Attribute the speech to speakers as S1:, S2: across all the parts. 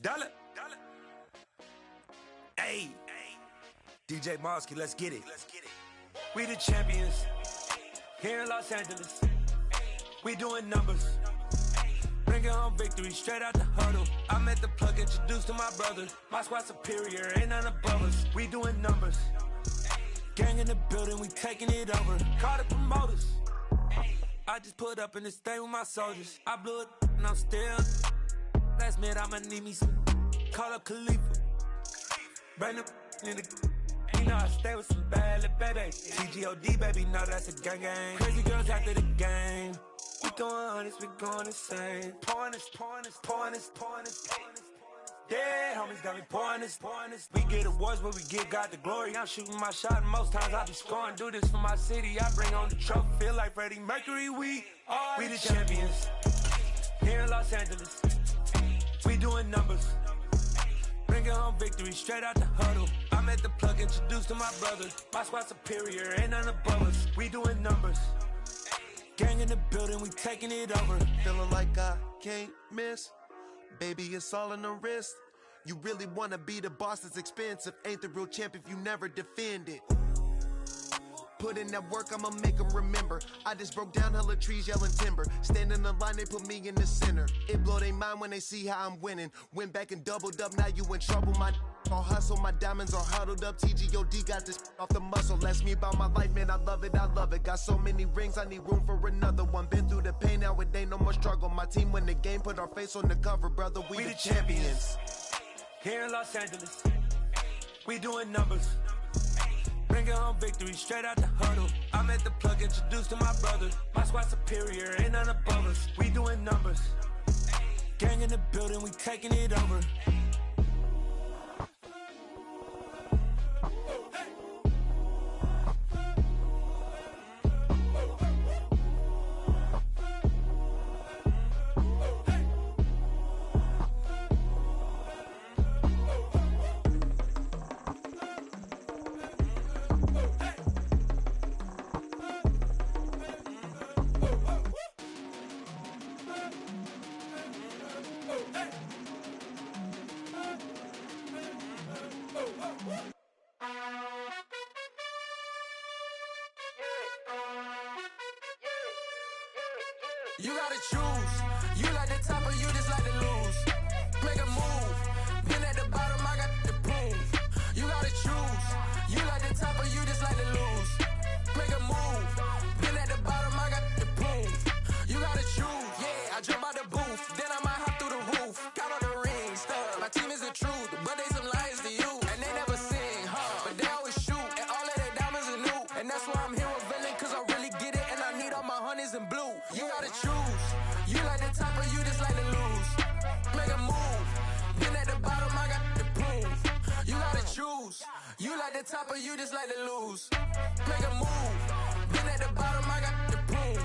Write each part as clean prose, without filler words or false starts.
S1: Dollar. Hey, DJ Mosky, let's get it. We the champions here in Los Angeles. We doing numbers. Bringing home victory straight out the huddle. I met the plug, introduced to my brother. My squad superior, ain't none above us. We doing numbers. Gang in the building, we taking it over. Call the promoters. I just put up in this thing with my soldiers. I blew it and I'm still. Last minute I'ma need me some. Call up Khalifa. Bring them in the. You know I stay with some bad little baby. TGOD baby, know that's a gang gang. Crazy girls after the game. We going honest, we going insane. Pouring this. Yeah, homies got me pouring this. We get awards, but we give God the glory. I'm shooting my shot, and most times I be scoring. Do this for my city, I bring on the trophy. Feel like Freddie Mercury, we the champions here in Los Angeles. We doing numbers. Bringing home victory straight out the huddle. I met the plug, introduced to my brother. My squad superior, ain't none above us. We doing numbers. Gang in the building, we taking it over.
S2: Feeling like I can't miss. Baby, it's all in the wrist. You really wanna be the boss, it's expensive. Ain't the real champ if you never defend it. Put in that work, I'ma make them remember. I just broke down hella trees, yelling timber. Stand in the line, they put me in the center. It blow their mind when they see how I'm winning. Went back and doubled up, now you in trouble. My all hustle, my diamonds are huddled up. TGOD got this off the muscle. Ask me about my life, man, I love it. Got so many rings, I need room for another one. Been through the pain, now it ain't no more struggle. My team win the game, put our face on the cover, brother. We the champions.
S1: Here in Los Angeles, we doing numbers. Bringing home victory straight out the huddle. I met the plug, introduced to my brother. My squad superior, ain't none above us. We doing numbers. Gang in the building, we taking it over.
S3: You gotta choose. You like the top or you just like to lose. Make a move. Been at the bottom, I got the proof. You gotta choose. You like the top or you just like to lose. Make a move. Been at the bottom, I got the proof. You gotta choose. Yeah, I jump out the booth. Then I might hop through the roof. Count on the rings, stuff. My team is the truth, but they some liars to you. And they never sing, but they always shoot. And all of their diamonds are new. And that's why I'm here with Villain, cause I really get it. And I need all my honeys in blue. You gotta choose. You like the top or you just like to lose. Make a move. Been at the bottom, I got the proof. You gotta choose. You like the top or you just like to lose. Make a move. Been at the bottom, I got the proof.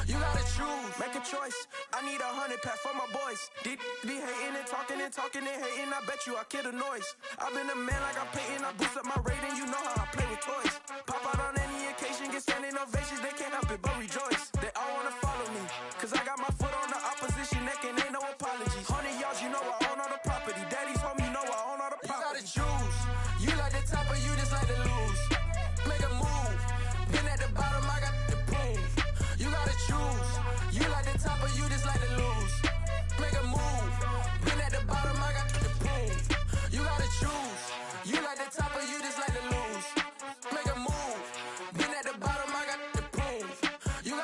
S3: You gotta choose. Make a choice. I need 100 pack for my boys. Deep be hating and talking and hating. I bet you I kill the noise. I've been a man like I'm Peyton. I boost up my rating. You know how I play with toys. Pop out on any occasion, get standing ovations. They can't help it but rejoice. They all wanna follow me, cause I got my foot on the opposition neck and ain't no apologies. 100 yards, you know I own all the property. Daddy's home, you know I own all the property. You gotta choose. You like the top or you just like to lose. Make a move. Been at the bottom, I got the proof. You gotta choose. You like the top or you just like to lose. Make a move. Been at the bottom, I got the proof. You gotta choose. You like the top or you just like to lose. Make a move. Been at the bottom, I got the proof. You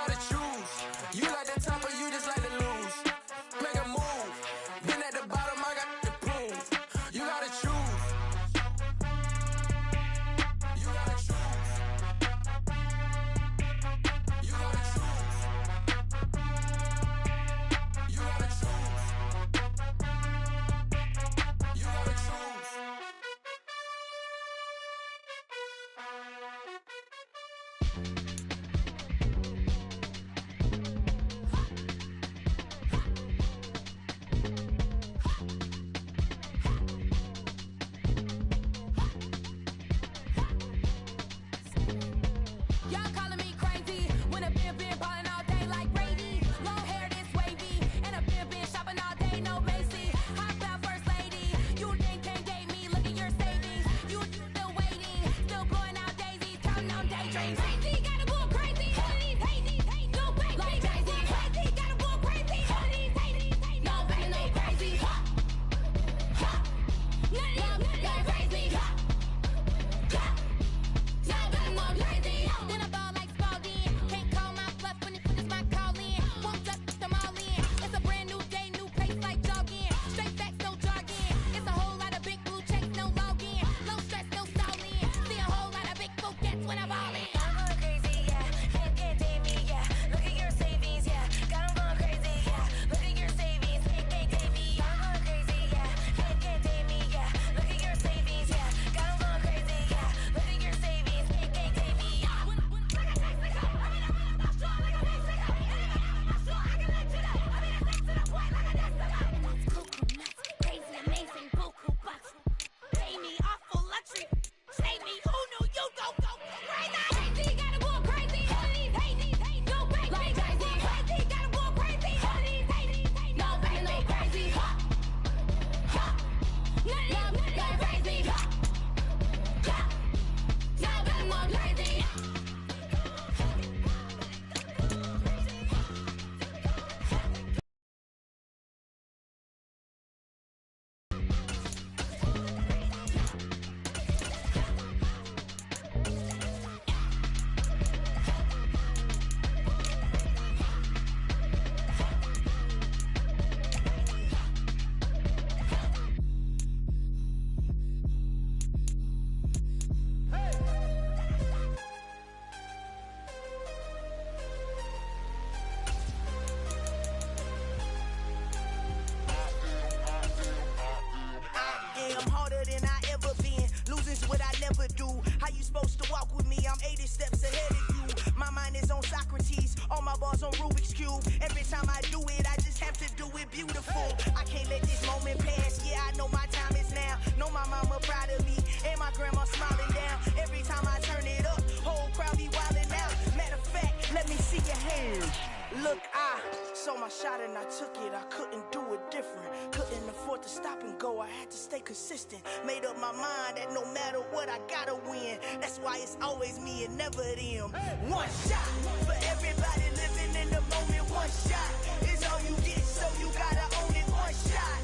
S4: Look, I saw my shot and I took it. I couldn't do it different. Couldn't afford to stop and go. I had to stay consistent. Made up my mind that no matter what, I gotta win. That's why it's always me and never them. One shot for everybody living in the moment. One shot is all you get, so you gotta own it. One shot.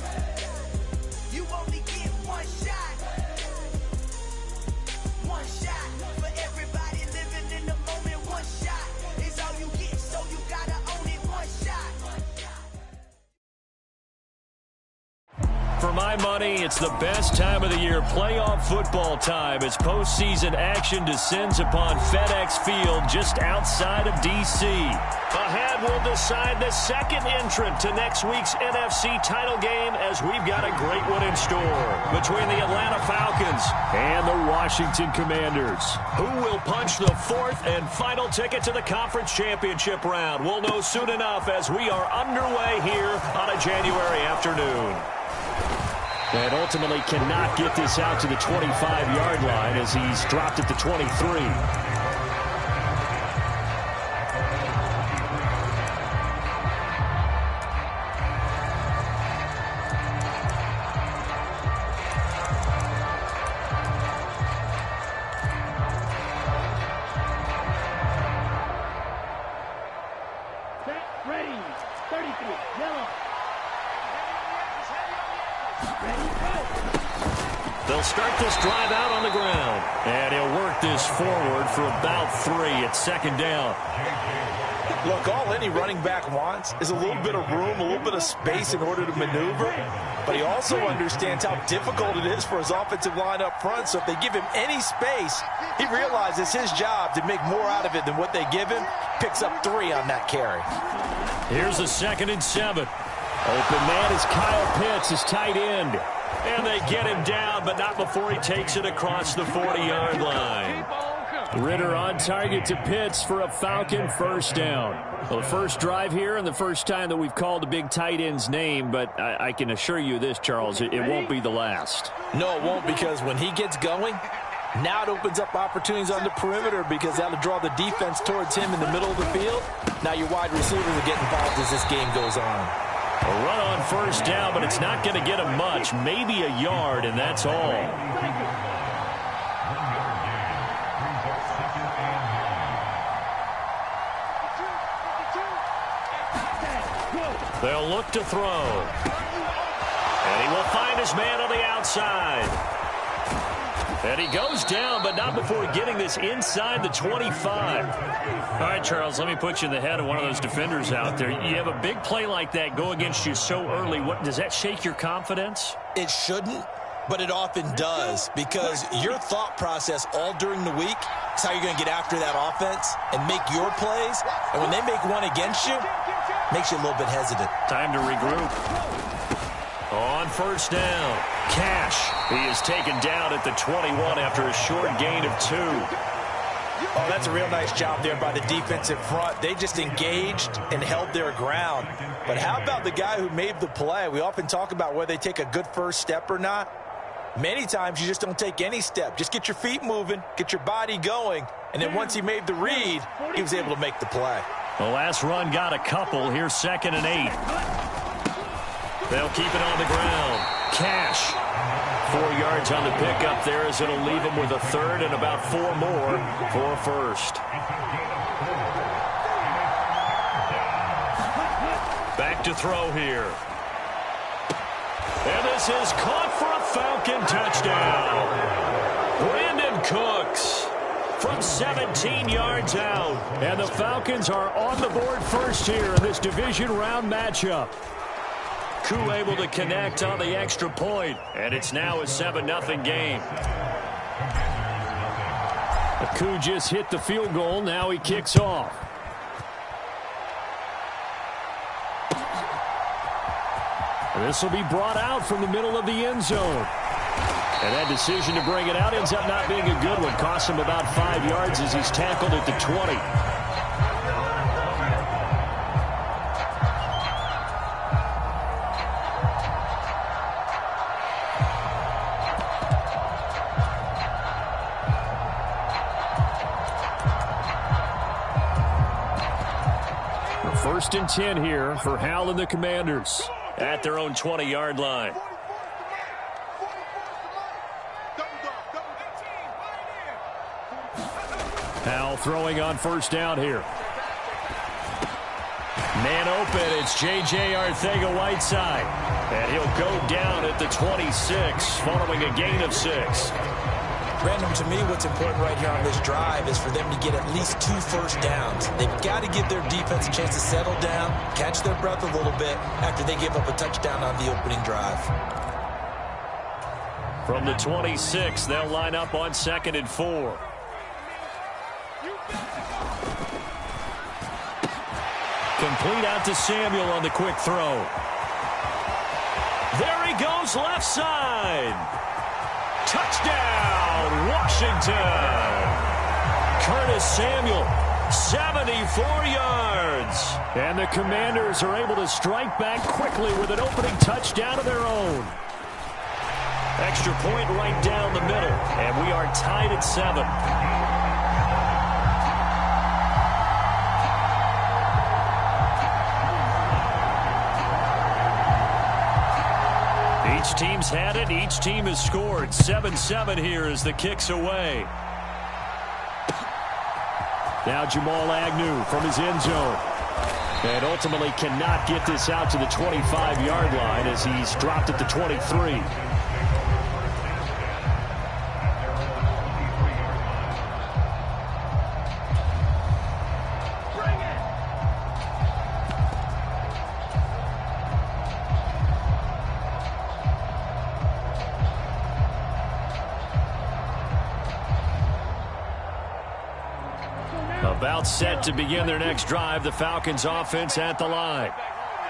S4: You only get one shot. One shot for everybody living in the moment. One shot is all you get, so you gotta own it. One shot.
S5: For my money, it's the best time of the year, playoff football time, as postseason action descends upon FedEx Field just outside of D.C. Ahead, we'll decide the second entrant to next week's NFC title game, as we've got a great one in store between the Atlanta Falcons and the Washington Commanders. Who will punch the fourth and final ticket to the conference championship round? We'll know soon enough as we are underway here on a January afternoon. And ultimately cannot get this out to the 25-yard line as he's dropped at the 23.
S6: Ready, 33, yellow.
S5: They'll start this drive out on the ground. And he'll work this forward for about 3 at second down.
S7: Look, all any running back wants is a little bit of room, a little bit of space in order to maneuver. But he also understands how difficult it is for his offensive line up front. So if they give him any space, he realizes his job to make more out of it than what they give him. Picks up 3 on that carry.
S5: Here's a 2nd and 7. Open man is Kyle Pitts, his tight end. And they get him down, but not before he takes it across the 40-yard line. Ritter on target to Pitts for a Falcon first down. Well, the first drive here and the first time that we've called a big tight end's name, but I can assure you this, Charles, it won't be the last.
S7: No, it won't, because when he gets going, now it opens up opportunities on the perimeter because that'll draw the defense towards him in the middle of the field. Now your wide receivers will get involved as this game goes on.
S5: A run on first down, but it's not going to get him much, maybe a yard, and that's all. They'll look to throw. And he will find his man on the outside. And he goes down, but not before getting this inside the 25. All right, Charles, let me put you in the head of one of those defenders out there. You have a big play like that go against you so early. Does that shake your confidence?
S7: It shouldn't, but it often does, because your thought process all during the week is how you're going to get after that offense and make your plays. And when they make one against you, it makes you a little bit hesitant. Time to regroup.
S5: On first down, Cash. He is taken down at the 21 after a short gain of 2.
S7: Oh, that's a real nice job there by the defensive front. They just engaged and held their ground. But how about the guy who made the play? We often talk about whether they take a good first step or not. Many times you just don't take any step. Just get your feet moving, get your body going, and then once he made the read, he was able to make the play.
S5: The last run got a couple. Here's 2nd and 8. They'll keep it on the ground. Cash. 4 yards on the pickup there as it'll leave him with a 3rd and about 4 more for a first. Back to throw here. And this is caught for a Falcon touchdown. Brandon Cooks from 17 yards out. And the Falcons are on the board first here in this division round matchup. Koo able to connect on the extra point, and it's now a 7-0 game. Koo just hit the field goal. Now he kicks off. This will be brought out from the middle of the end zone. And that decision to bring it out ends up not being a good one. Costs him about 5 yards as he's tackled at the 20. First and 10 here for Hal and the Commanders at their own 20-yard line. Hal throwing on first down here. Man open, it's J.J. Arcega-Whiteside. And he'll go down at the 26 following a gain of 6.
S7: Brandon, to me, what's important right here on this drive is for them to get at least 2 first downs. They've got to give their defense a chance to settle down, catch their breath a little bit after they give up a touchdown on the opening drive.
S5: From the 26, they'll line up on 2nd and 4. Complete out to Samuel on the quick throw. There he goes, left side. Touchdown, Washington. Curtis Samuel, 74 yards. And the Commanders are able to strike back quickly with an opening touchdown of their own. Extra point right down the middle, and we are tied at 7. Each team's had it. Each team has scored. 7-7 here as the kick's away. Now Jamal Agnew from his end zone. And ultimately cannot get this out to the 25-yard line as he's dropped at the 23. About set to begin their next drive. The Falcons offense at the line.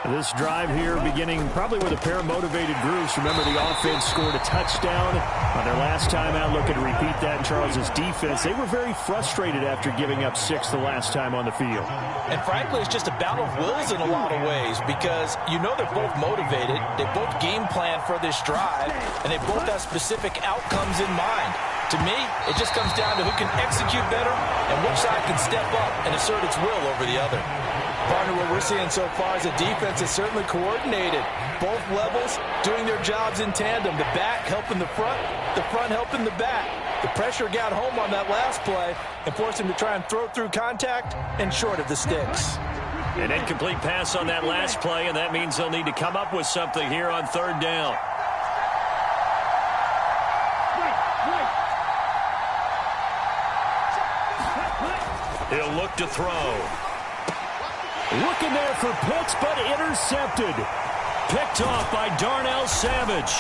S5: This drive here beginning probably with a pair of motivated groups. Remember, the offense scored a touchdown on their last time out. Looking to repeat that in Charles's defense. They were very frustrated after giving up 6 the last time on the field.
S7: And frankly, it's just a battle of wills in a lot of ways because you know they're both motivated. They both game plan for this drive, and they both have specific outcomes in mind. To me, it just comes down to who can execute better and which side can step up and assert its will over the other. Partner, what we're seeing so far is a defense is certainly coordinated. Both levels doing their jobs in tandem. The back helping the front helping the back. The pressure got home on that last play and forced him to try and throw through contact and short of the sticks.
S5: An incomplete pass on that last play, and that means they'll need to come up with something here on third down. He'll look to throw. Looking there for Pitts, but intercepted. Picked off by Darnell Savage.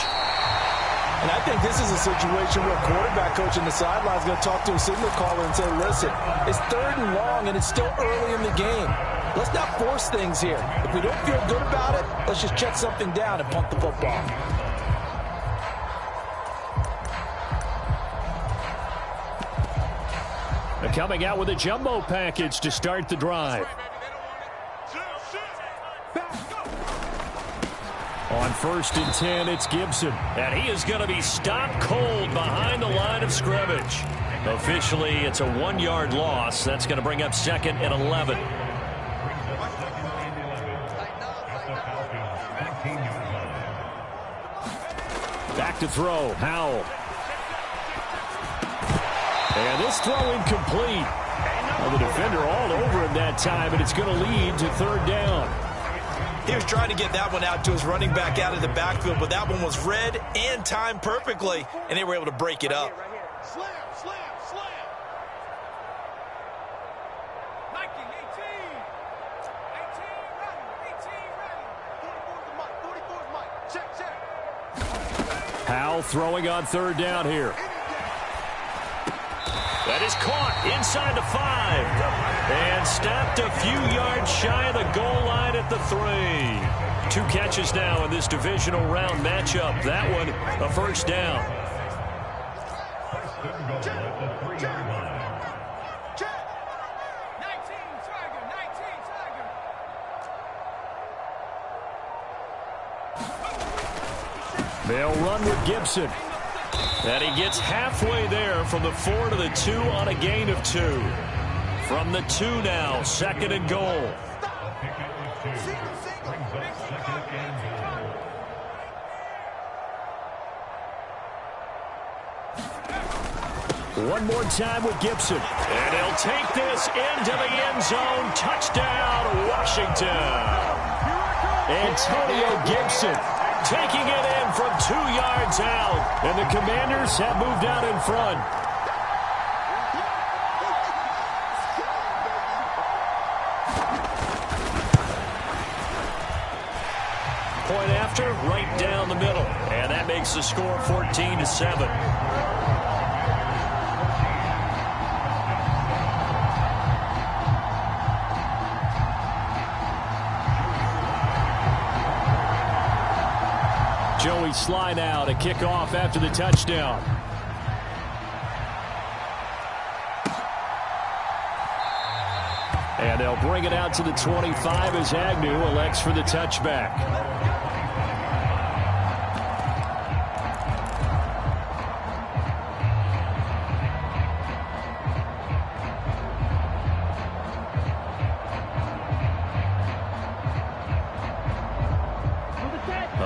S7: And I think this is a situation where a quarterback coach on the sideline is going to talk to a signal caller and say, listen, it's third and long and it's still early in the game. Let's not force things here. If we don't feel good about it, let's just check something down and punt the football.
S5: They're coming out with a jumbo package to start the drive. On 1st and 10, it's Gibson. And he is going to be stopped cold behind the line of scrimmage. Officially, it's a 1-yard loss. That's going to bring up 2nd and 11. Back to throw. Howell. And this throw incomplete. Well, the defender all over him that time, and it's going to lead to third down.
S7: He was trying to get that one out to his running back out of the backfield, but that one was read and timed perfectly, and they were able to break it up.
S3: Slam, slam, slam. 19, 18 ready. 44 is Mike.
S5: Howell throwing on third down here. That is caught inside the 5 and stopped a few yards shy of the goal line at the 3. 2 catches now in this divisional round matchup. That one a first down. They'll run with Gibson. And he gets halfway there from the 4 to the 2 on a gain of 2. From the 2 now, 2nd and goal. One more time with Gibson. And he'll take this into the end zone. Touchdown, Washington. Antonio Gibson taking it in from 2 yards out. And the Commanders have moved out in front. Point after, right down the middle. And that makes the score 14-7. Joey Sly now to kick off after the touchdown. And they'll bring it out to the 25 as Agnew elects for the touchback.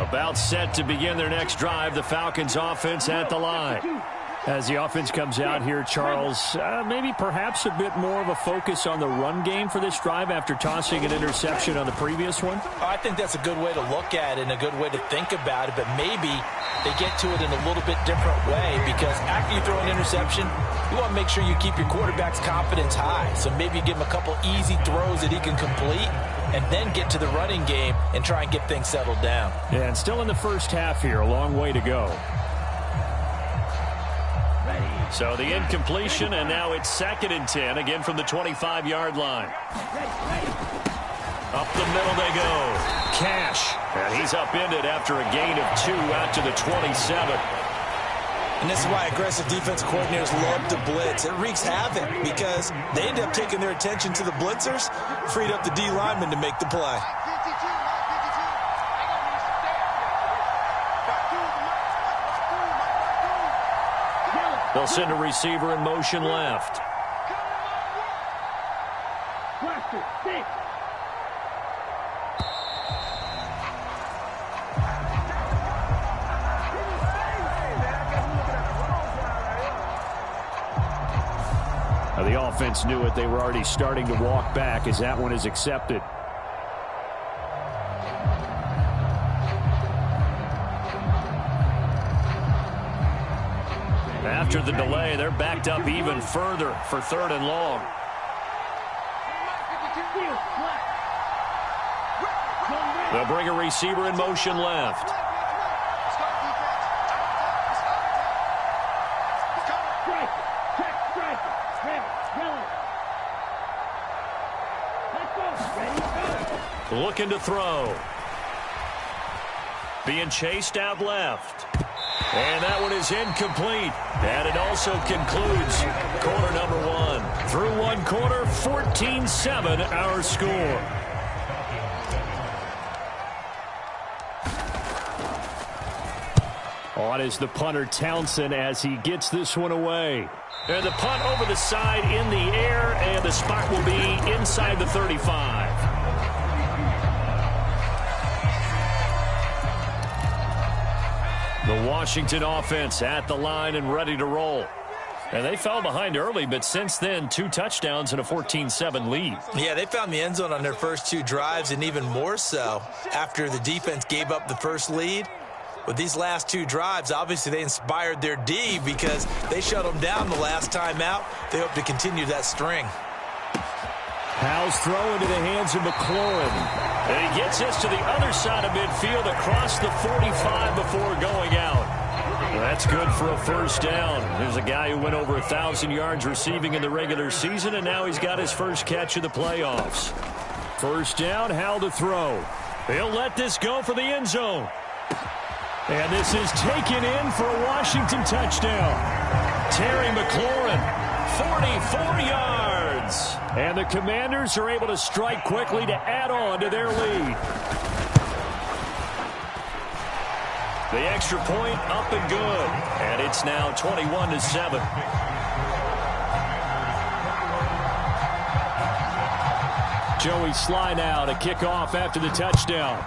S5: About set to begin their next drive, the Falcons offense at the line. As the offense comes out here, Charles, maybe perhaps a bit more of a focus on the run game for this drive after tossing an interception on the previous one?
S7: I think that's a good way to look at it and a good way to think about it, but maybe they get to it in a little bit different way, because after you throw an interception, you want to make sure you keep your quarterback's confidence high. So maybe you give him a couple easy throws that he can complete, and then get to the running game and try and get things settled down.
S5: Yeah, and still in the first half here, a long way to go. So the incompletion, and now it's 2nd and 10, again from the 25-yard line. Up the middle they go. Cash, and he's upended after a gain of 2 out to the 27.
S7: And this is why aggressive defensive coordinators love to blitz. It wreaks havoc because they end up taking their attention to the blitzers, freed up the D lineman to make the play.
S5: They'll send a receiver in motion left. The offense knew it. They were already starting to walk back as that one is accepted. after the delay. They're backed up even further for 3rd and long. They'll bring a receiver in motion left. Looking to throw. Being chased out left. And that one is incomplete. And it also concludes quarter number 1. Through one quarter, 14-7 our score. On is the punter Townsend as he gets this one away. And the punt over the side in the air, and the spot will be inside the 35. The Washington offense at the line and ready to roll. And they fell behind early, but since then, 2 touchdowns and a 14-7 lead.
S7: Yeah, they found the end zone on their first 2 drives, and even more so after the defense gave up the first lead. With these last 2 drives, obviously they inspired their D because they shut them down the last time out. They hope to continue that string.
S5: Powell's throw into the hands of McLaurin. And he gets this to the other side of midfield across the 45 before going out. That's good for a first down. There's a guy who went over 1,000 yards receiving in the regular season, and now he's got his first catch of the playoffs. First down, Howell to throw. He'll let this go for the end zone. And this is taken in for a Washington touchdown. Terry McLaurin, 44 yards. And the Commanders are able to strike quickly to add on to their lead. The extra point up and good. And it's now 21-7. Joey Sly now to kick off after the touchdown.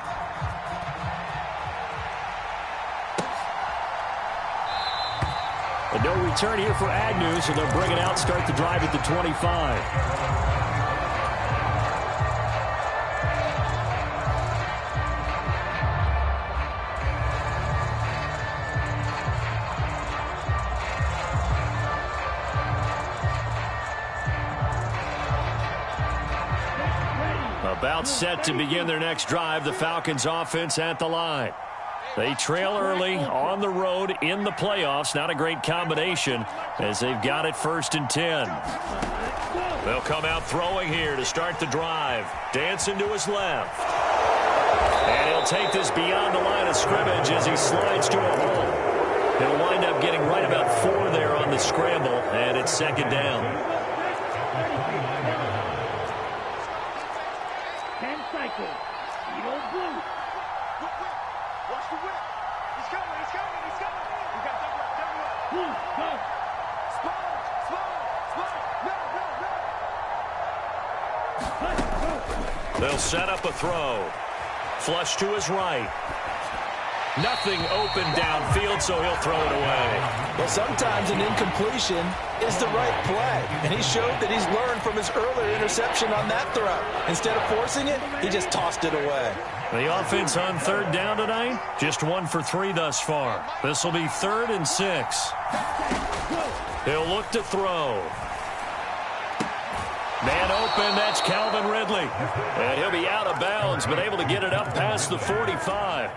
S5: And no return here for Agnew, so they'll bring it out, start the drive at the 25. About set to begin their next drive, the Falcons offense at the line. They trail early on the road in the playoffs. Not a great combination as they've got it 1st and 10. They'll come out throwing here to start the drive. Dancing to his left. And he'll take this beyond the line of scrimmage as he slides to a hole. He'll wind up getting right about 4 there on the scramble, and it's 2nd down.
S6: 10 seconds. Eagle blue.
S8: Watch the whip. He's coming. He's coming. He's coming. You got that.
S6: Blue, go.
S5: They'll set up a throw. Flush to his right. Nothing open downfield, so he'll throw it away.
S7: Well, sometimes an incompletion is the right play, and he showed that he's learned from his earlier interception on that throw. Instead of forcing it, he just tossed it away.
S5: The offense on 3rd down tonight, just 1 for 3 thus far. This will be 3rd and 6. He'll look to throw. Man open, that's Calvin Ridley. And he'll be out of bounds, but able to get it up past the 45.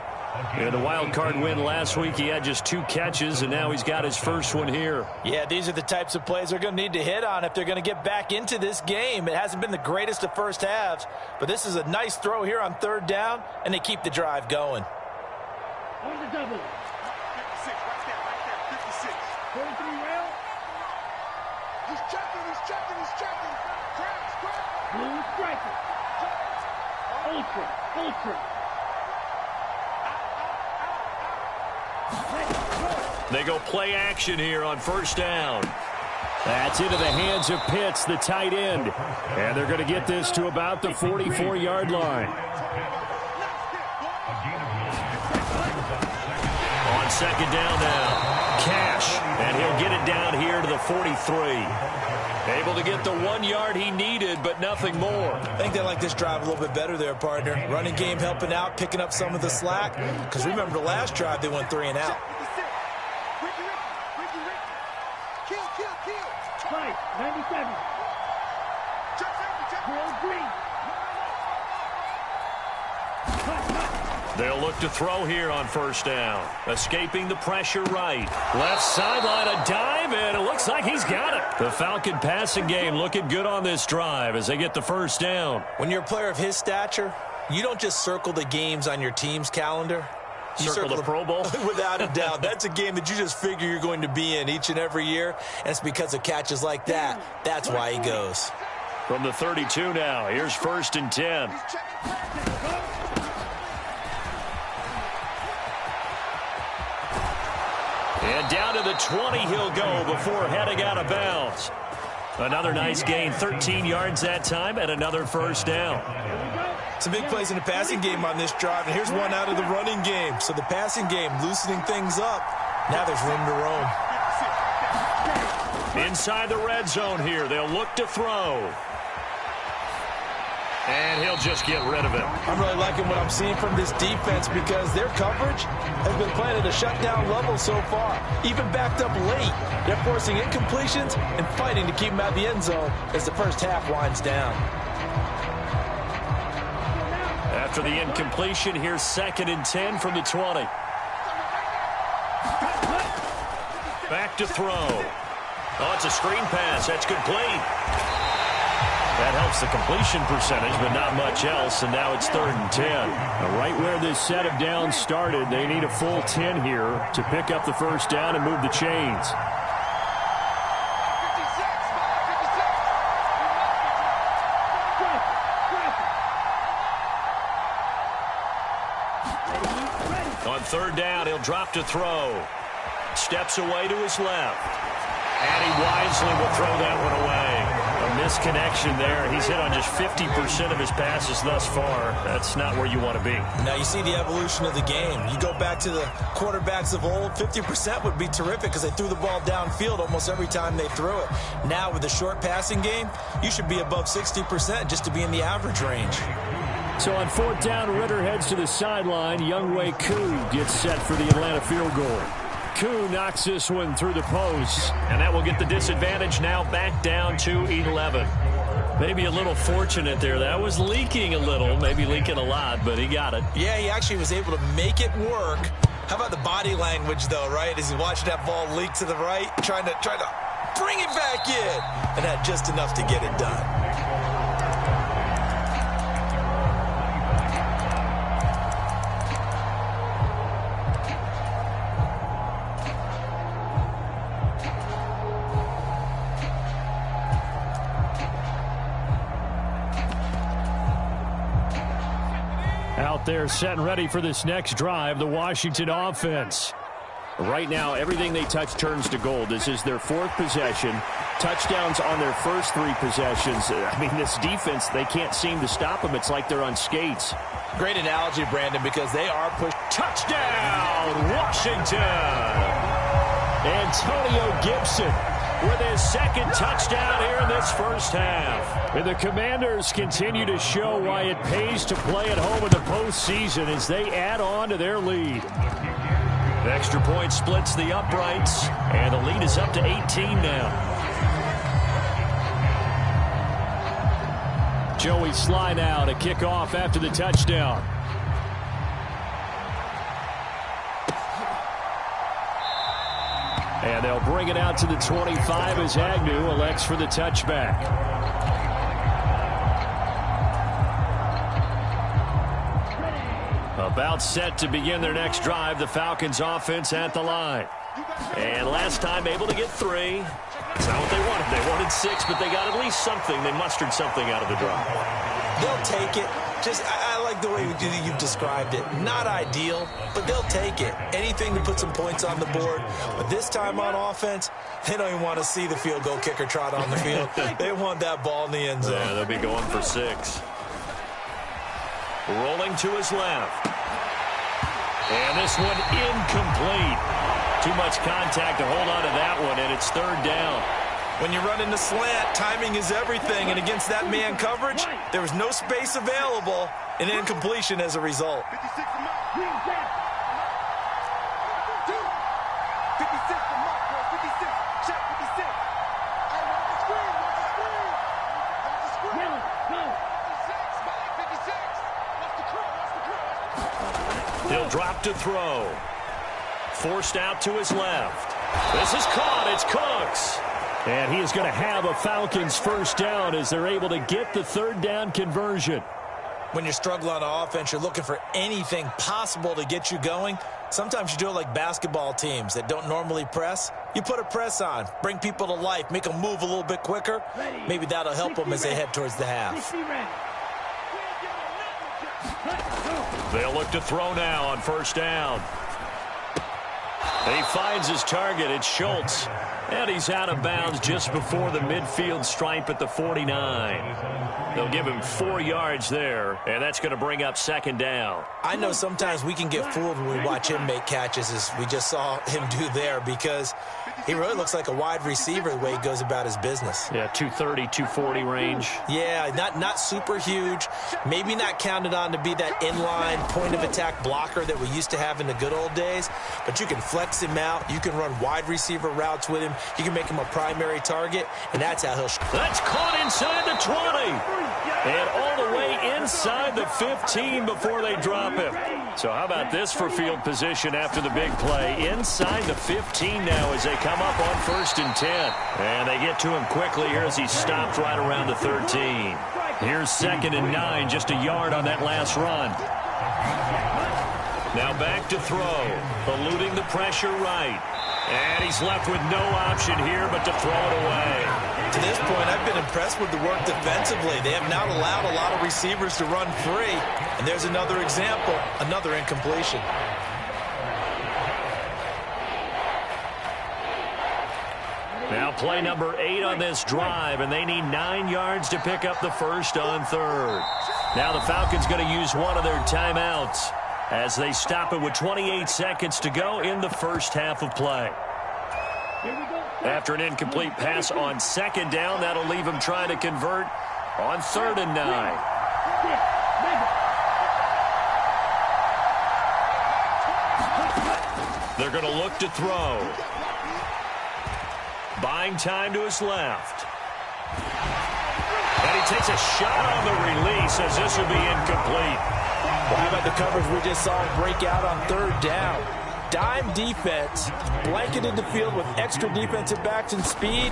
S5: In the wild card win last week, he had just 2 catches, and now he's got his first one here.
S7: Yeah, these are the types of plays they're going to need to hit on if they're going to get back into this game. It hasn't been the greatest of first halves, but this is a nice throw here on 3rd down, and they keep the drive going.
S6: On the double.
S8: 56, right there, 56.
S6: 43 round.
S8: He's checking.
S6: Blue striker. Ultra.
S5: They go play action here on 1st down. That's into the hands of Pitts, the tight end. And they're going to get this to about the 44-yard line. On 2nd down now, Cash. And he'll get it down here to the 43. Able to get the 1 yard he needed, but nothing more.
S7: I think they like this drive a little bit better there, partner. Running game helping out, picking up some of the slack. Because remember the last drive, they went 3 and out.
S6: green.
S5: They'll look to throw here on first down. Escaping the pressure right. Left sideline, a dive, and it looks like he's got it. The Falcon passing game looking good on this drive as they get the first down.
S7: When you're a player of his stature, you don't just circle the games on your team's calendar. You
S5: circle the Pro Bowl?
S7: Without a doubt. That's a game that you just figure you're going to be in each and every year, and it's because of catches like that. That's why he goes.
S5: From the 32 now, here's 1st and 10. And down to the 20 he'll go before heading out of bounds. Another nice gain, 13 yards that time, and another first down.
S7: Some big plays in the passing game on this drive, and here's one out of the running game. So the passing game loosening things up. Now there's room to roam.
S5: Inside the red zone here, they'll look to throw. And he'll just get rid of it.
S7: I'm really liking what I'm seeing from this defense because their coverage has been playing at a shutdown level so far. Even backed up late, they're forcing incompletions and fighting to keep them out of the end zone as the first half winds down.
S5: After the incompletion, here's 2nd and 10 from the 20. Back to throw. Oh, it's a screen pass. That's complete. That helps the completion percentage, but not much else, and now it's 3rd and 10. Now, right where this set of downs started, they need a full 10 here to pick up the first down and move the chains. On 3rd down, he'll drop to throw. Steps away to his left. And he wisely will throw that one away. A misconnection there. He's hit on just 50% of his passes thus far. That's not where you want to be.
S7: Now you see the evolution of the game. You go back to the quarterbacks of old, 50% would be terrific because they threw the ball downfield almost every time they threw it. Now with the short passing game, you should be above 60% just to be in the average range.
S5: So on 4th down, Ritter heads to the sideline. Younghoe Koo gets set for the Atlanta field goal. Koo knocks this one through the post, and that will get the disadvantage now back down to 11. Maybe a little fortunate there. That was leaking a little, maybe leaking a lot, but he got it.
S7: Yeah, he actually was able to make it work. How about the body language, though, right? As he watched that ball leak to the right, trying to bring it back in, and had just enough to get it done.
S5: Out there set and ready for this next drive, the Washington offense. Right now, everything they touch turns to gold. This is their 4th possession. Touchdowns on their first 3 possessions. I mean, this defense, they can't seem to stop them. It's like they're on skates.
S7: Great analogy, Brandon, because they are pushed.
S5: Touchdown, Washington! Antonio Gibson with his 2nd touchdown here in this first half. And the Commanders continue to show why it pays to play at home in the postseason as they add on to their lead. The extra point splits the uprights, and the lead is up to 18 now. Joey Sly now to kick off after the touchdown. And they'll bring it out to the 25 as Agnew elects for the touchback. About set to begin their next drive, the Falcons offense at the line. And last time able to get 3. That's not what they wanted. They wanted 6, but they got at least something. They mustered something out of the drive.
S7: They'll take it. I like the way you've described it. Not ideal, but they'll take it. Anything to put some points on the board. But this time on offense, they don't even want to see the field goal kicker trot on the field. They want that ball in the end zone.
S5: Yeah, they'll be going for 6. Rolling to his left. And this one incomplete. Too much contact to hold on to that one, and it's 3rd down.
S7: When you run into slant, timing is everything, and against that man coverage, there was no space available, and incompletion as a result.
S8: 56 to Mark. 56 to Mark, bro. 56. Check 56. Hey, watch the screen. Watch the screen. Watch the screen.
S6: Go.
S5: He'll drop to throw. Forced out to his left. This is caught. It's Cooks. And he is going to have a Falcons first down as they're able to get the third down conversion.
S7: When you're struggling on offense, you're looking for anything possible to get you going. Sometimes you do it like basketball teams that don't normally press. You put a press on, bring people to life, make them move a little bit quicker. Maybe that'll help them as they head towards the half.
S5: They'll look to throw now on first down. He finds his target. It's Schultz. And he's out of bounds just before the midfield stripe at the 49. They'll give him 4 yards there, and that's going to bring up second down.
S7: I know sometimes we can get fooled when we watch him make catches, as we just saw him do there, because he really looks like a wide receiver the way he goes about his business.
S5: Yeah, 230, 240 range.
S7: Yeah, not super huge. Maybe not counted on to be that inline point-of-attack blocker that we used to have in the good old days, but you can flex him out. You can run wide receiver routes with him. You can make him a primary target, and that's how he'll...
S5: That's caught inside the 20. And all the way inside the 15 before they drop him. So how about this for field position after the big play? Inside the 15 now as they come up on 1st and 10. And they get to him quickly here as he stopped right around the 13. Here's 2nd and 9, just a yard on that last run. Now back to throw, eluding the pressure right. And he's left with no option here but to throw it away.
S7: To this point, I've been impressed with the work defensively. They have not allowed a lot of receivers to run free. And there's another example, another incompletion.
S5: Now play number 8 on this drive, and they need 9 yards to pick up the first on 3rd. Now the Falcons going to use one of their timeouts as they stop it with 28 seconds to go in the first half of play. After an incomplete pass on 2nd down, that'll leave him trying to convert on 3rd and 9. They're going to look to throw. Buying time to his left. And he takes a shot on the release as this will be incomplete.
S7: Well, how about the coverage we just saw him break out on 3rd down? Dime defense, blanketed the field with extra defensive backs and speed,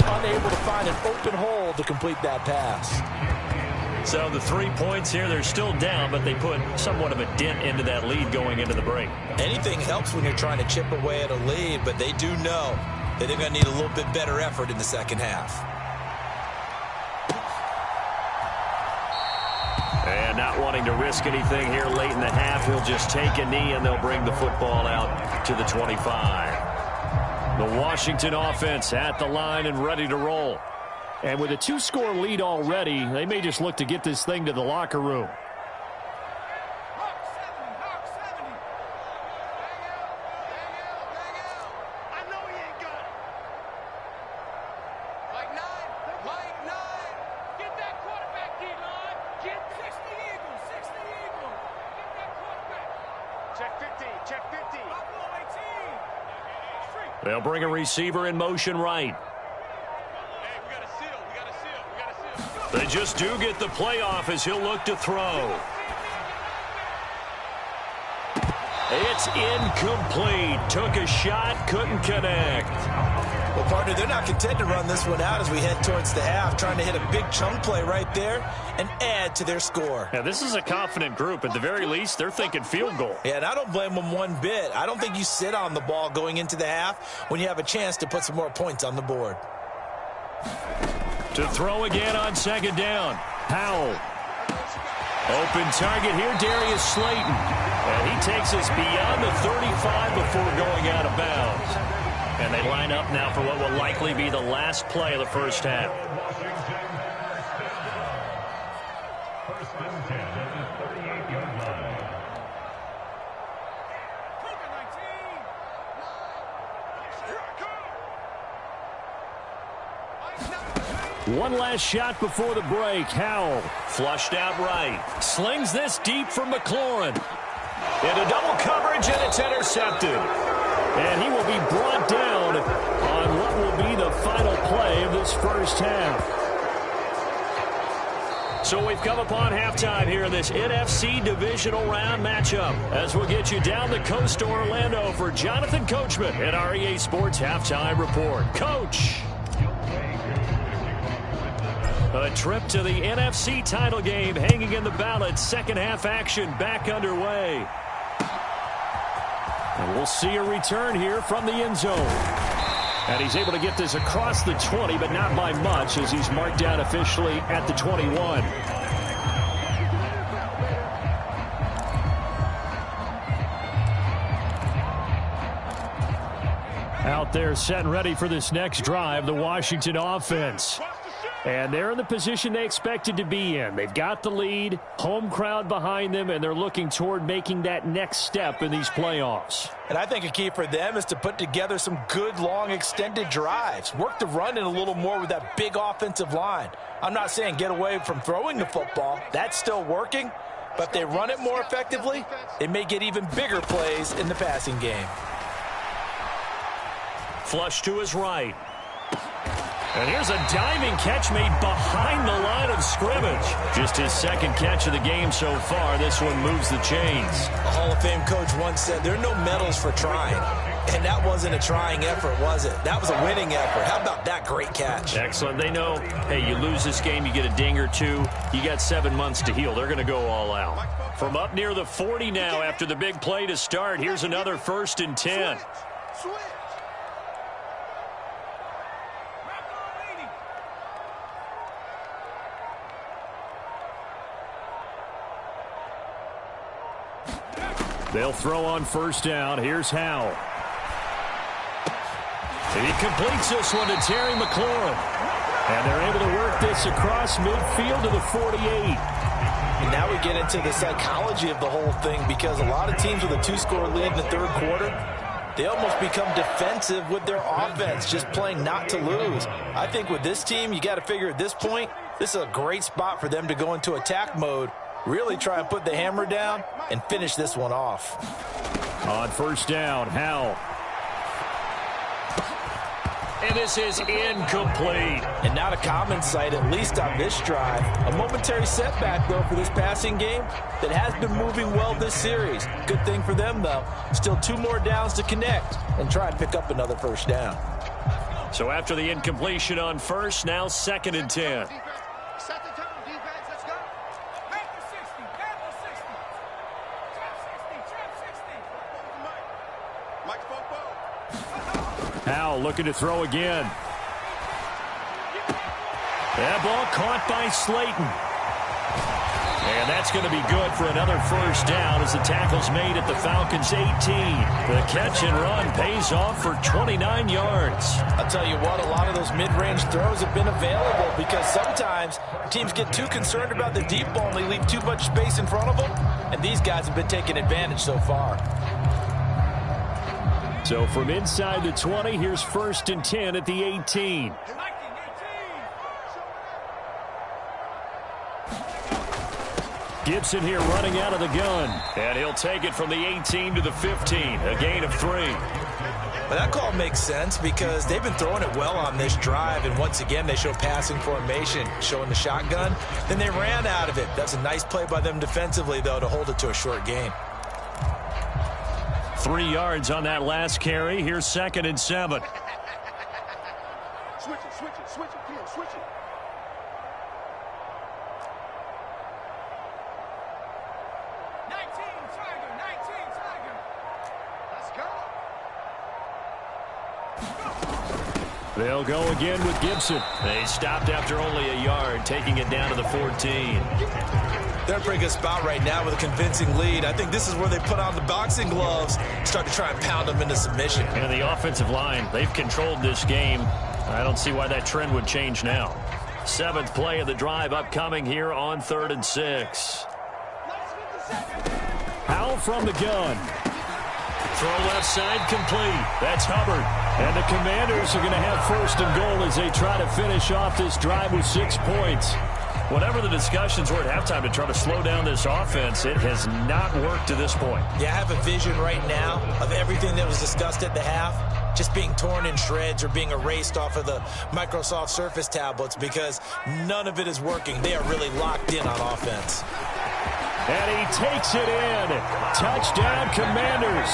S7: unable to find an open hole to complete that pass.
S5: So the 3 points here, they're still down, but they put somewhat of a dent into that lead going into the break.
S7: Anything helps when you're trying to chip away at a lead, but they do know that they're going to need a little bit better effort in the second half.
S5: And not wanting to risk anything here late in the half, he'll just take a knee and they'll bring the football out to the 25. The Washington offense at the line and ready to roll. And with a 2-score lead already, they may just look to get this thing to the locker room. They'll bring a receiver in motion right. They just do get the playoff as he'll look to throw. It's incomplete. Took a shot, couldn't connect.
S7: Well, partner, they're not content to run this one out as we head towards the half, trying to hit a big chunk play right there and add to their score.
S5: Now, this is a confident group. At the very least, they're thinking field goal.
S7: Yeah, and I don't blame them one bit. I don't think you sit on the ball going into the half when you have a chance to put some more points on the board.
S5: To throw again on 2nd down. Powell. Open target here, Darius Slayton. And he takes us beyond the 35 before going out of bounds. And they line up now for what will likely be the last play of the first half. One last shot before the break. Howell flushed out right. Slings this deep for McLaurin. Into double coverage, and it's intercepted. And he will be brought down on what will be the final play of this first half. So we've come upon halftime here in this NFC divisional round matchup. As we'll get you down the coast to Orlando for Jonathan Coachman at our EA Sports Halftime Report. Coach! A trip to the NFC title game hanging in the balance. Second half action back underway. And we'll see a return here from the end zone. And he's able to get this across the 20, but not by much, as he's marked down officially at the 21. Out there set and ready for this next drive, the Washington offense. And they're in the position they expected to be in. They've got the lead, home crowd behind them, and they're looking toward making that next step in these playoffs.
S7: And I think a key for them is to put together some good, long, extended drives. Work the run in a little more with that big offensive line. I'm not saying get away from throwing the football. That's still working. But if they run it more effectively, they may get even bigger plays in the passing game.
S5: Flush to his right. And here's a diving catch made behind the line of scrimmage. Just his second catch of the game so far. This one moves the chains.
S7: A Hall of Fame coach once said there are no medals for trying. And that wasn't a trying effort, was it? That was a winning effort. How about that great catch?
S5: Excellent. They know, hey, you lose this game, you get a ding or two. You got 7 months to heal. They're going to go all out. From up near the 40 now after the big play to start. Here's another 1st and 10. They'll throw on 1st down. Here's Howell. And he completes this one to Terry McLaurin. And they're able to work this across midfield to the 48.
S7: And now we get into the psychology of the whole thing, because a lot of teams with a 2-score lead in the 3rd quarter, they almost become defensive with their offense, just playing not to lose. I think with this team, you got to figure at this point, this is a great spot for them to go into attack mode. Really try and put the hammer down and finish this one off.
S5: On 1st down, Howell. And this is incomplete.
S7: And not a common sight, at least on this drive. A momentary setback, though, for this passing game that has been moving well this series. Good thing for them, though. Still 2 more downs to connect and try and pick up another 1st down.
S5: So after the incompletion on 1st, now 2nd and 10. Howell looking to throw again. That ball caught by Slayton. And that's going to be good for another 1st down as the tackle's made at the Falcons' 18. The catch and run pays off for 29 yards.
S7: I'll tell you what, a lot of those mid-range throws have been available, because sometimes teams get too concerned about the deep ball and they leave too much space in front of them. And these guys have been taking advantage so far.
S5: So from inside the 20, here's 1st and 10 at the 18. Gibson here running out of the gun. And he'll take it from the 18 to the 15. A gain of 3.
S7: Well, that call makes sense, because they've been throwing it well on this drive. And once again, they show passing formation, showing the shotgun. Then they ran out of it. That's a nice play by them defensively, though, to hold it to a short gain.
S5: 3 yards on that last carry. Here's 2nd and 7.
S8: Switch it, come on, switch it. Let's go.
S5: They'll go again with Gibson. They stopped after only a yard, taking it down to the 14.
S7: They're in a pretty good spot right now with a convincing lead. I think this is where they put on the boxing gloves, start to try and pound them into submission.
S5: And the offensive line, they've controlled this game. I don't see why that trend would change now. 7th play of the drive upcoming here on 3rd and 6. Howell from the gun. Throw left side complete. That's Hubbard. And the Commanders are going to have 1st and goal as they try to finish off this drive with 6 points. Whatever the discussions were at halftime to try to slow down this offense, it has not worked to this point.
S7: Yeah, I have a vision right now of everything that was discussed at the half. just being torn in shreds or being erased off of the Microsoft Surface tablets because none of it is working. They are really locked in on offense.
S5: And he takes it in. Touchdown, Commanders.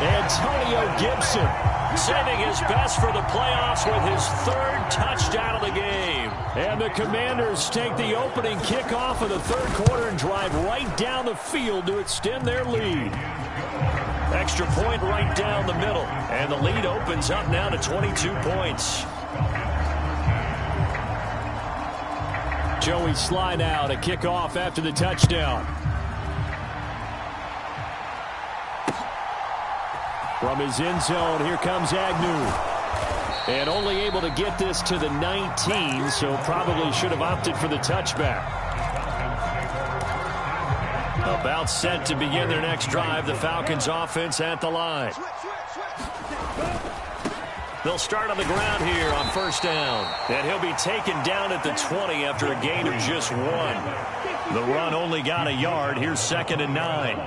S5: Antonio Gibson saving his best for the playoffs with his 3rd touchdown of the game. And the Commanders take the opening kickoff of the 3rd quarter and drive right down the field to extend their lead. Extra point right down the middle. And the lead opens up now to 22 points. Joey Sly now to kick off after the touchdown. From his end zone, here comes Agnew. And only able to get this to the 19, so probably should have opted for the touchback. About set to begin their next drive, the Falcons offense at the line. They'll start on the ground here on 1st down. And he'll be taken down at the 20 after a gain of just 1. The run only got a yard. Here's 2nd and 9.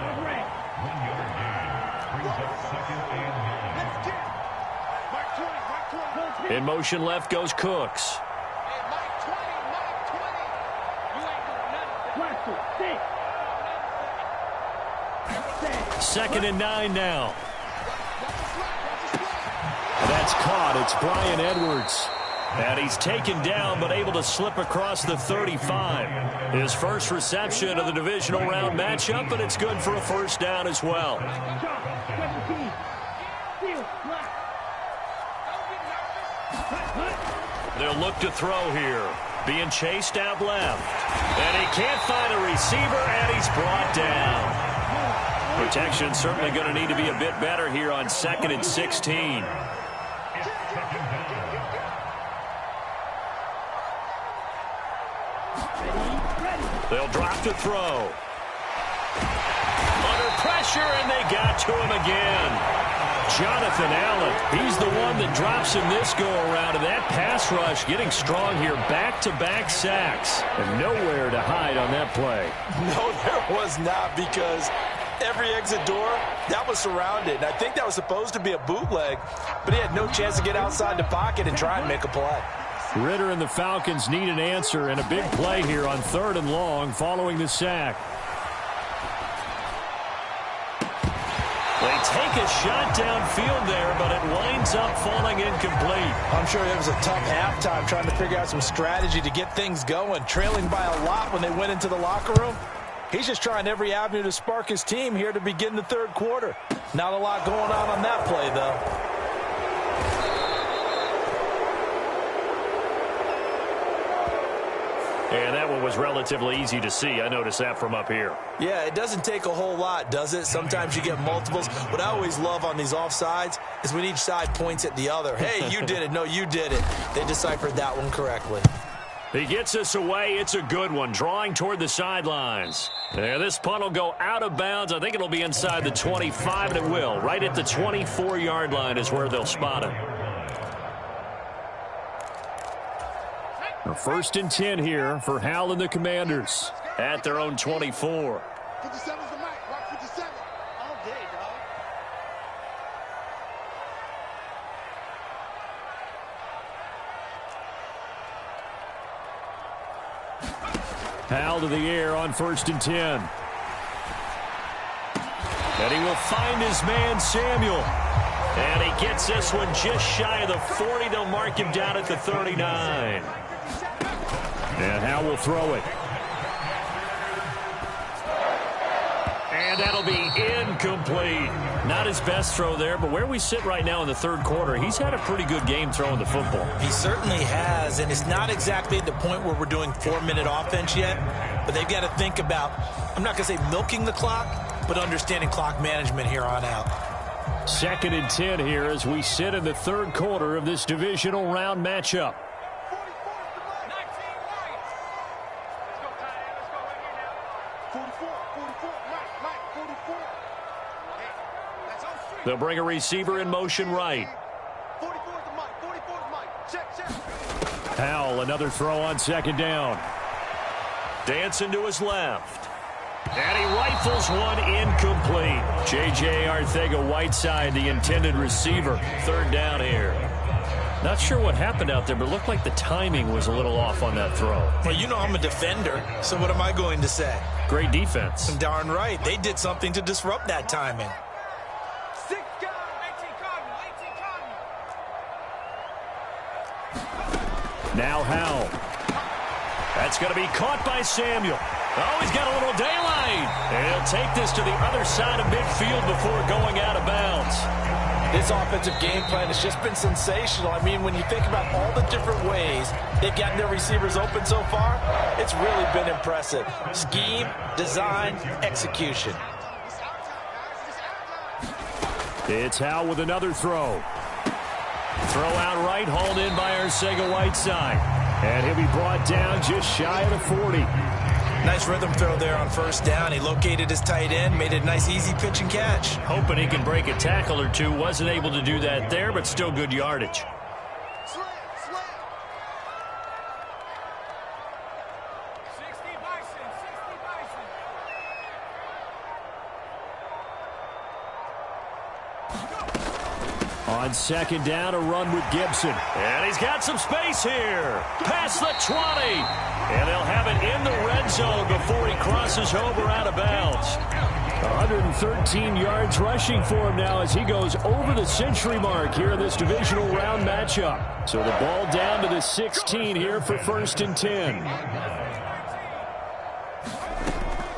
S5: In motion left goes Cooks. 2nd and 9 now. That's caught. It's Brian Edwards. And he's taken down but able to slip across the 35. His first reception of the divisional round matchup, but it's good for a 1st down as well. They'll look to throw here. Being chased out left. And he can't find a receiver, and he's brought down. Protection certainly going to need to be a bit better here on 2nd and 16. They'll drop to throw. Under pressure, and they got to him again. Jonathan Allen, he's the one that drops him this go-around, and that pass rush getting strong here. Back-to-back sacks, and nowhere to hide on that play.
S7: No, there was not, because every exit door, that was surrounded. And I think that was supposed to be a bootleg, but he had no chance to get outside the pocket and try and make a play.
S5: Ritter and the Falcons need an answer, and a big play here on 3rd and long following the sack. They take a shot downfield there, but it winds up falling incomplete.
S7: I'm sure it was a tough halftime trying to figure out some strategy to get things going. Trailing by a lot when they went into the locker room. He's just trying every avenue to spark his team here to begin the 3rd quarter. Not a lot going on that play, though.
S5: And that one was relatively easy to see. I noticed that from up here.
S7: Yeah, it doesn't take a whole lot, does it? Sometimes you get multiples. What I always love on these offsides is when each side points at the other. Hey, you did it. No, you did it. They deciphered that one correctly.
S5: He gets us away. It's a good one. Drawing toward the sidelines. And this punt will go out of bounds. I think it'll be inside the 25, and it will. Right at the 24-yard line is where they'll spot it. A 1st and 10 here for Hal and the Commanders at their own 24.
S8: 57's the mic. Rock 57. All day, dog.
S5: Hal to the air on 1st and 10. And he will find his man, Samuel. And he gets this one just shy of the 40. They'll mark him down at the 39. And Hal will throw it. And that'll be incomplete. Not his best throw there, but where we sit right now in the 3rd quarter, he's had a pretty good game throwing the football.
S7: He certainly has, and it's not exactly at the point where we're doing 4-minute offense yet, but they've got to think about, I'm not going to say milking the clock, but understanding clock management here on out.
S5: 2nd and 10 here as we sit in the 3rd quarter of this divisional round matchup. They'll bring a receiver in motion right. Howell, another throw on 2nd down. Dancing to his left. And he rifles one incomplete. J.J. Arcega-Whiteside, the intended receiver. Third down here. Not sure what happened out there, but it looked like the timing was a little off on that throw.
S7: Well, you know I'm a defender, so what am I going to say?
S5: Great defense.
S7: Darn right. They did something to disrupt that timing.
S8: 6 guys. 18 Cardinal.
S5: Now Howell. That's going to be caught by Samuel. Oh, he's got a little daylight. And he'll take this to the other side of midfield before going out of bounds.
S7: This offensive game plan has just been sensational. I mean, when you think about all the different ways they've gotten their receivers open so far, it's really been impressive. Scheme, design, execution.
S5: It's Howell with another throw. Throw out right, hauled in by Arcega-Whiteside. And he'll be brought down just shy of the 40.
S7: Nice rhythm throw there on first down. He located his tight end, made a nice easy pitch and catch.
S5: Hoping he can break a tackle or two. Wasn't able to do that there, but still good yardage. On second down, a run with Gibson. And he's got some space here. Past the 20. And they'll have it in the red zone before he crosses over out of bounds. 113 yards rushing for him now as he goes over the century mark here in this divisional round matchup. So the ball down to the 16 here for 1st and 10.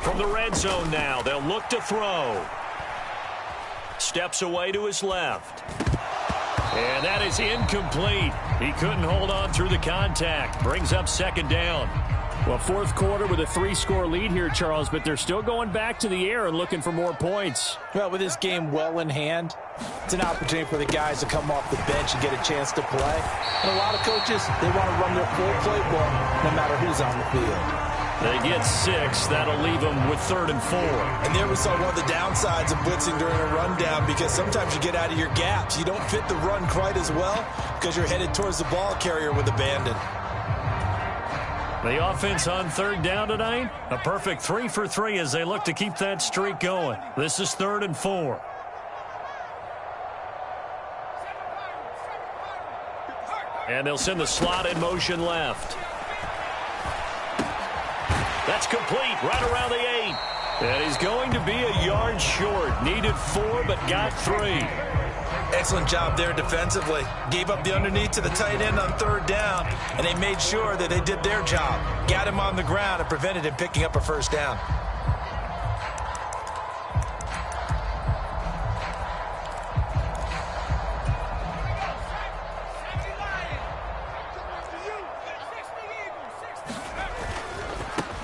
S5: From the red zone now, they'll look to throw. Steps away to his left. And that is incomplete. He couldn't hold on through the contact. Brings up second down. Well, fourth quarter with a 3-score lead here, Charles, but they're still going back to the air and looking for more points.
S7: Well, with this game well in hand, it's an opportunity for the guys to come off the bench and get a chance to play. And a lot of coaches, they want to run their full playbook no matter who's on the field.
S5: They get 6. That'll leave them with 3rd and 4.
S7: And there we saw one of the downsides of blitzing during a rundown, because sometimes you get out of your gaps. You don't fit the run quite as well because you're headed towards the ball carrier with abandon.
S5: The offense on 3rd down tonight, a perfect 3 for 3 as they look to keep that streak going. This is 3rd and 4. And they'll send the slot in motion left. That's complete right around the 8. And he's going to be a yard short. Needed 4, but got 3.
S7: Excellent job there defensively. Gave up the underneath to the tight end on 3rd down, and they made sure that they did their job. Got him on the ground and prevented him picking up a 1st down.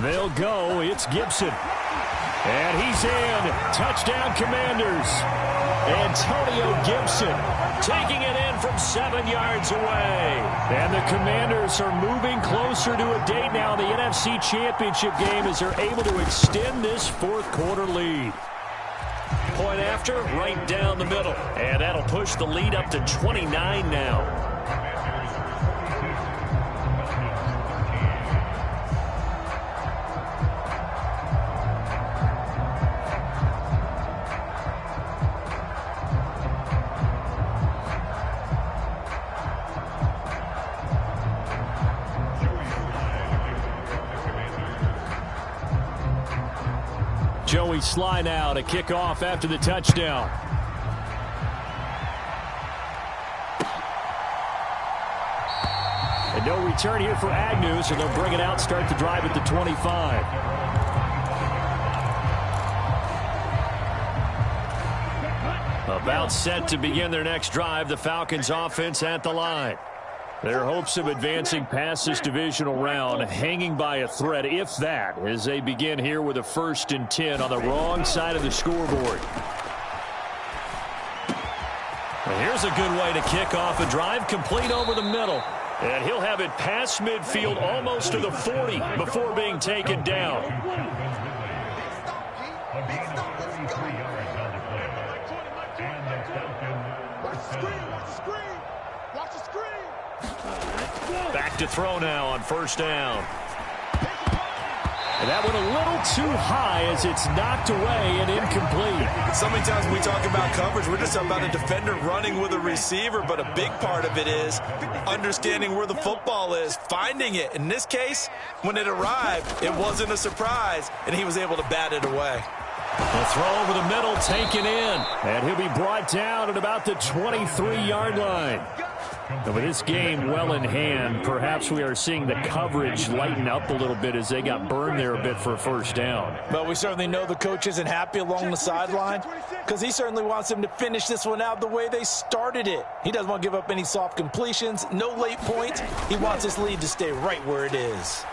S5: They'll go. It's Gibson. And he's in. Touchdown, Commanders. Antonio Gibson taking it in from 7 yards away. And the Commanders are moving closer to a date now in the NFC Championship game as they're able to extend this 4th quarter lead. Point after, right down the middle. And that'll push the lead up to 29 now. Joey Sly now to kick off after the touchdown. And no return here for Agnew, so they'll bring it out, start the drive at the 25. About set to begin their next drive, the Falcons offense at the line. Their hopes of advancing past this divisional round hanging by a thread, if that, as they begin here with a 1st and 10 on the wrong side of the scoreboard. And here's a good way to kick off a drive, complete over the middle. And he'll have it past midfield almost to the 40 before being taken down. Back to throw now on 1st down. And that went a little too high as it's knocked away and incomplete.
S7: So many times when we talk about coverage, we're just about a defender running with a receiver, but a big part of it is understanding where the football is, finding it. In this case, when it arrived, it wasn't a surprise, and he was able to bat it away.
S5: The throw over the middle taken in, and he'll be brought down at about the 23-yard line. And with this game well in hand, perhaps we are seeing the coverage lighten up a little bit as they got burned there a bit for a first down.
S7: But we certainly know the coach isn't happy along the sideline because he certainly wants them to finish this one out the way they started it. He doesn't want to give up any soft completions, no late points. He wants his lead to stay right where it is.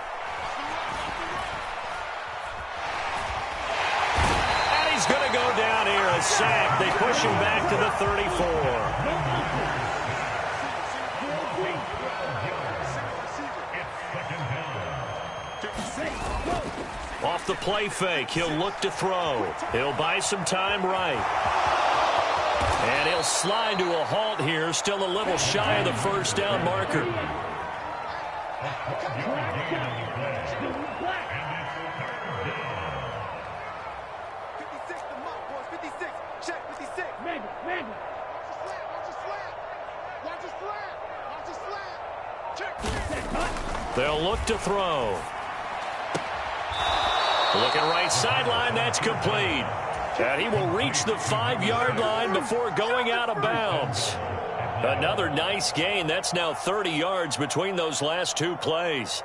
S5: And he's going to go down here, a sack. They push him back to the 34. Off the play fake, he'll look to throw. He'll buy some time right. And he'll slide to a halt here, still a little shy of the first down marker. They'll look to throw. Looking right sideline, that's complete. And he will reach the 5-yard line before going out of bounds. Another nice gain. That's now 30 yards between those last two plays.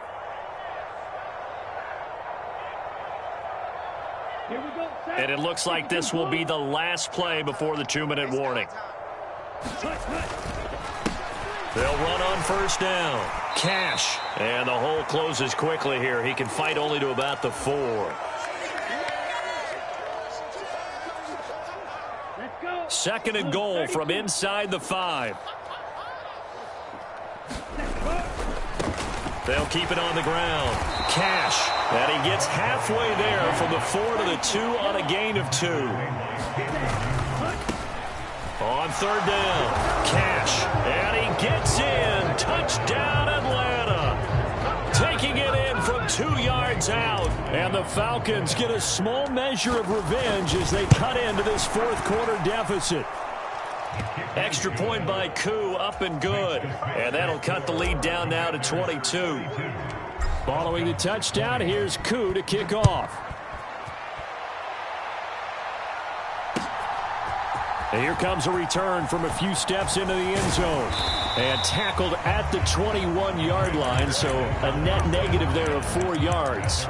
S5: And it looks like this will be the last play before the 2-minute warning. They'll run on first down. Cash. And the hole closes quickly here. He can fight only to about the 4. Second and goal from inside the 5. They'll keep it on the ground. Cash. And he gets halfway there from the 4 to the 2 on a gain of 2. On third down, Cash, and he gets in. Touchdown, Atlanta. Taking it in from 2 yards out. And the Falcons get a small measure of revenge as they cut into this fourth quarter deficit. Extra point by Koo, up and good. And that'll cut the lead down now to 22. Following the touchdown, here's Koo to kick off. And here comes a return from a few steps into the end zone. And tackled at the 21-yard line, so a net negative there of 4 yards.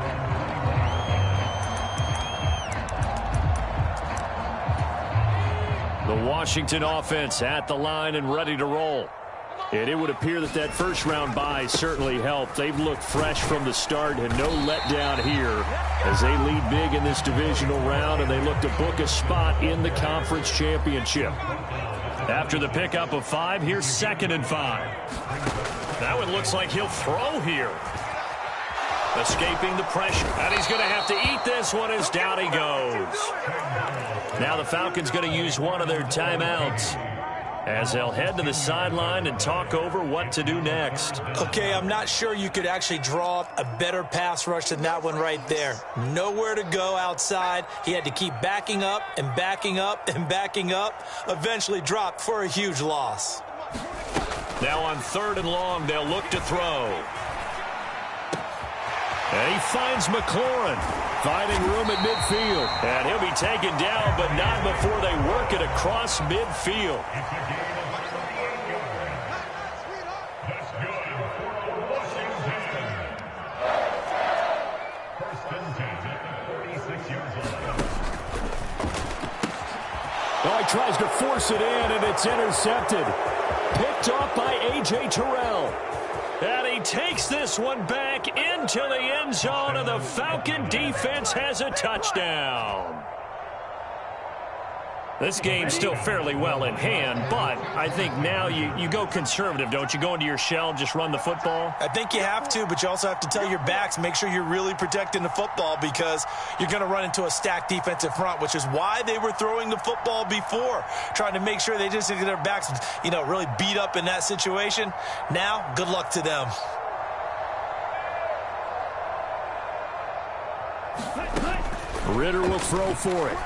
S5: The Washington offense at the line and ready to roll. And it would appear that that first-round bye certainly helped. They've looked fresh from the start and no letdown here as they lead big in this divisional round, and they look to book a spot in the conference championship. After the pickup of 5, here's 2nd and 5. That one looks like he'll throw here. Escaping the pressure. And he's going to have to eat this one as down he goes. Now the Falcons going to use one of their timeouts as they'll head to the sideline and talk over what to do next.
S7: Okay, I'm not sure you could actually draw up a better pass rush than that one right there. Nowhere to go outside. He had to keep backing up and backing up and backing up. Eventually dropped for a huge loss.
S5: Now on 3rd and long, they'll look to throw. And he finds McLaurin, finding room at midfield. And he'll be taken down, but not before they work it across midfield. Oh, he tries to force it in, and it's intercepted. Picked off by A.J. Terrell. And he takes this one back into the end zone, and the Falcon defense has a touchdown. This game's still fairly well in hand, but I think now you go conservative, don't you? Go into your shell and just run the football?
S7: I think you have to, but you also have to tell your backs, make sure you're really protecting the football because you're going to run into a stacked defensive front, which is why they were throwing the football before, trying to make sure they just get their backs, really beat up in that situation. Now, good luck to them.
S5: Ritter will throw for it.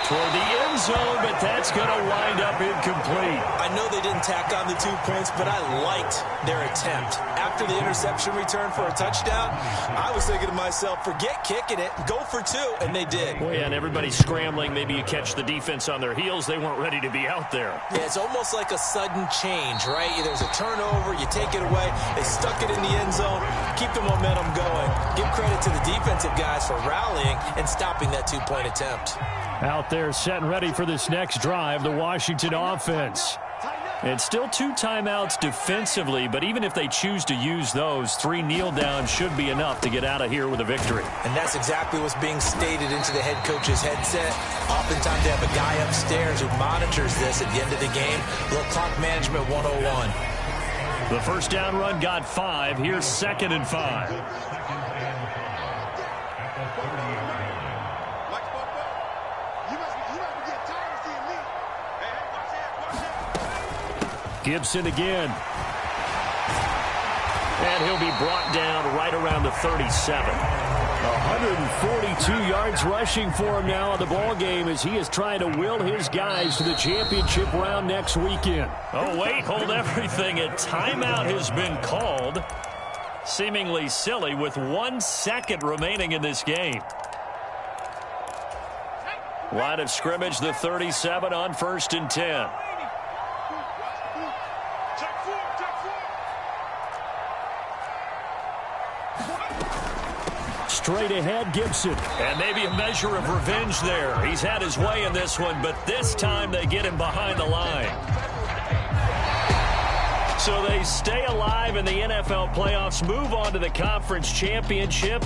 S5: Toward the end zone, but that's going to wind up incomplete.
S7: I know they didn't tack on the 2 points, but I liked their attempt. After the interception return for a touchdown, I was thinking to myself, forget kicking it, go for 2, and they did.
S5: Well, yeah, and everybody's scrambling. Maybe you catch the defense on their heels. They weren't ready to be out there.
S7: Yeah, it's almost like a sudden change, right? There's a turnover, you take it away. They stuck it in the end zone, keep the momentum going. Give credit to the defensive guys for rallying and stopping that 2-point attempt.
S5: Out there set and ready for this next drive, the Washington offense. It's still 2 timeouts defensively, but even if they choose to use those, 3 kneel downs should be enough to get out of here with a victory.
S7: And that's exactly what's being stated into the head coach's headset. Oftentimes they have a guy upstairs who monitors this at the end of the game. Little clock management 101.
S5: The first down run got 5. Here's 2nd and 5. Gibson again. And he'll be brought down right around the 37. 142 yards rushing for him now in the ball game as he is trying to will his guys to the championship round next weekend. Oh, wait, hold everything. A timeout has been called. Seemingly silly with 1 second remaining in this game. Line of scrimmage, the 37 on 1st and 10. Straight ahead, Gibson. And maybe a measure of revenge there. He's had his way in this one, but this time they get him behind the line. So they stay alive in the NFL playoffs, move on to the conference championship.